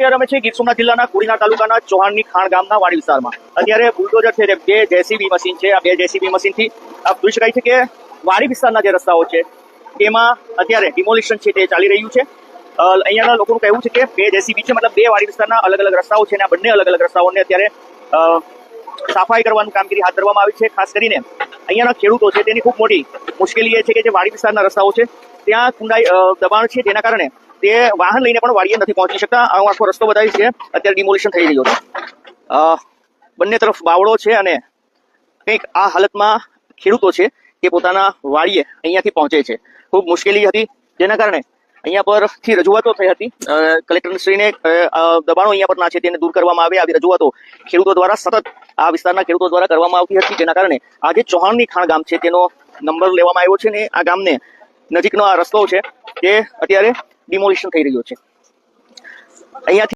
અત્યારે અમે છે ગીર સોમનાથ જિલ્લાના કુડીના તાલુકાના ચૌહાણની ખાણ ગામના વાડી વિસ્તારમાં. અત્યારે બુલડોઝર છે, બે જેસીબી મશીન છે. આ બે જેસીબી મશીનથી જોઈ શકાય છે કે વાડી વિસ્તારના જે રસ્તાઓ છે તેમાં અત્યારે ડિમોલિશન છે તે ચાલી રહ્યું છે. અહીંયાના લોકોનું કહેવું છે કે બે જેસીબી છે, મતલબ બે વાડી વિસ્તારના અલગ અલગ રસ્તાઓ છે અને આ બંને અલગ અલગ રસ્તાઓને અત્યારે સફાઈ કરવાની કામગીરી હાથ ધરવામાં આવી છે. ખાસ કરીને અહીંયાના ખેડૂતો છે તેની ખૂબ મોટી મુશ્કેલી એ છે કે જે વાડી વિસ્તારના રસ્તાઓ છે ત્યાં ખુંડાઈ દબાણ છે, તેના કારણે તે વાહન લઈને પણ વાડીએ નથી પહોંચી શકતા. હું આખો રસ્તો બતાવીશ કે અત્યારે ડિમોલિશન થઈ રહ્યો છે. બંને તરફ બાવળો છે અને કંઈક આ હાલતમાં ખેડૂતો છે તે પોતાના વાડીએ અહીંયાથી પહોંચે છે. ખૂબ મુશ્કેલી હતી, જેના કારણે અહીંયા પરથી રજૂઆતો થઈ હતી. કલેક્ટરશ્રીને દબાણો અહીંયા પર ના છે તેને દૂર કરવામાં આવે, આવી રજૂઆતો ખેડૂતો દ્વારા સતત આ વિસ્તારના ખેડૂતો દ્વારા કરવામાં આવતી હતી. જેના કારણે આ જે ચૌહાણની ખાણ ગામ છે તેનો નંબર લેવામાં આવ્યો છે ને આ ગામને નજીકનો આ રસ્તો છે તે અત્યારે ડિમોલિશન થઈ રહ્યો છે. અહીંયાથી